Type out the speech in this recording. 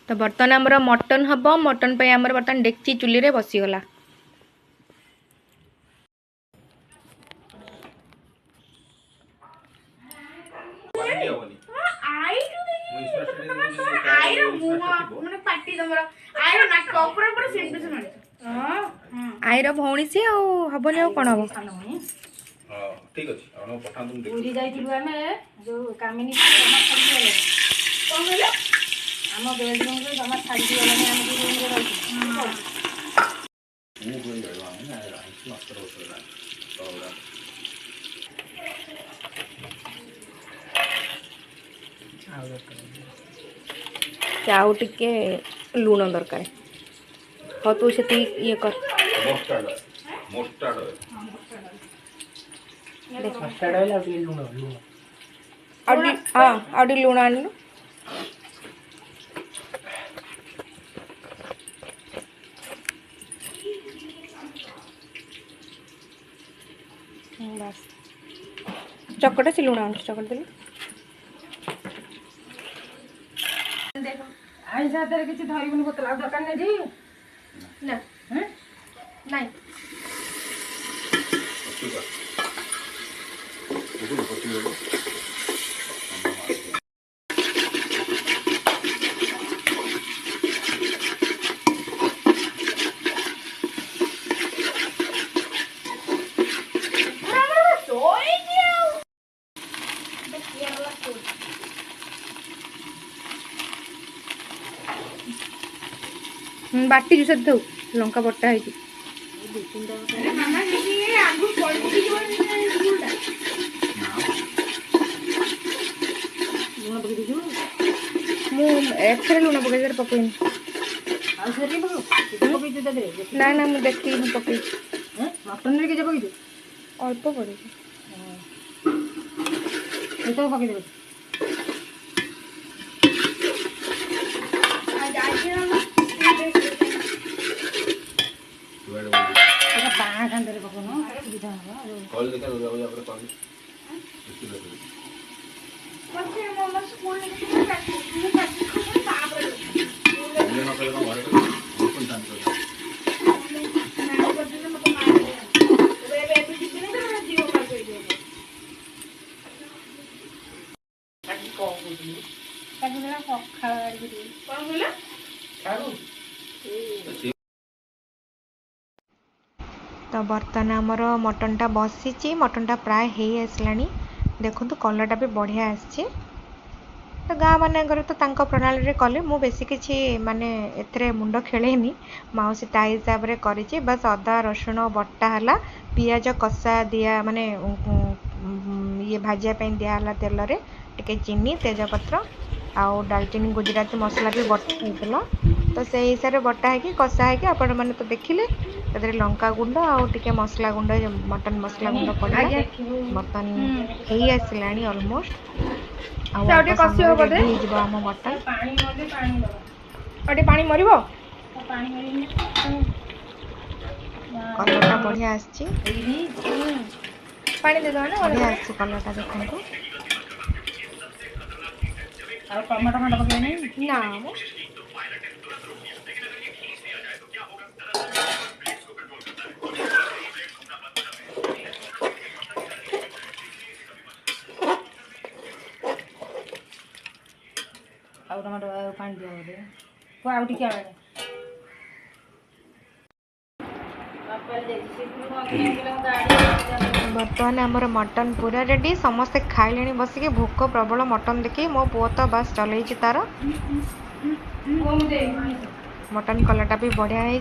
तो बर्तमान आमर मटन हम मटन पे आमर बर्तमान डेक्ची चुली रे बसीगला आईर भौणी सी हबनी कौन हम ठीक अछि अनो पठान तुम देखो पूरी जाइतिलु आमे जो कामिनी जमा छाडी गेले कोन गेले हम बेडरूम रे जमा छाडी गेले हम रूम रे रहू मु कोन गयो हम ना राइस मास्टर होतला तोरा चाउ टिके लूण दरकार हो तू से ये कर मोस्टार्ड मस्टर्ड ऑयल और लूण लूण आउडी लूण आनलु बस चकटा से लूण आन चकट देलु आई सादर किछि धरिबनी बोतल आ दरकार नै दी ना हैं नहीं बाटी जुस दो लंका बट्टा है एक्सरे लुण पकई पकईनी ना ना मुझे देखी पकई मटन रे के पकई अल्प पड़े तो पकई दे पाँच घंटे पकनो सुविधा होगा कॉल देखा हो जाओ पर कॉल तो बर्तमान आमर मटनटा बसी मटनटा प्राय हो आसला देखु कलरटा भी बढ़िया आसी तो गाँ मानकर तो तांको प्रणाली रे कले मु बेसी किछि माने एथरे मुंड खेलेनी माउसी ता हिसाब रे करिछि बस अदा रसुण बट्टा हला पियाज कसा दिया माने ये भाजिया पे दिया हला तेल रे टिके चीनी तेजपत्र आउ दालचीनी गुजराती मसला भी बटा होइतला तो से हिसाब रे बटा है कि कसा है कि आपण माने तो देखिले तदरे लंका गुंड आउ टिके मसला गुंड मटन मसला गुंड पड़ला बर्तन हेई आसलानी ऑलमोस्ट आउटे कसी हो बदे ही जबा हम मटन पानी मदे पानी दबा अटे पानी मरिबो पानी मरी कलरटा बढ़िया आछि पानी दे दो ना बढ़िया आछि कलरटा देखंतु और टमाटर खंड पकले नहीं ना और टमाटर पानी दिया बोले को आउटी क्या है बर्तमान आमर मटन पूरा रेडी समस्ते खाइले बसिक भोक प्रबल मटन देखी मो पुओ तो बस चलई तार मटन कलरटा भी बढ़िया है।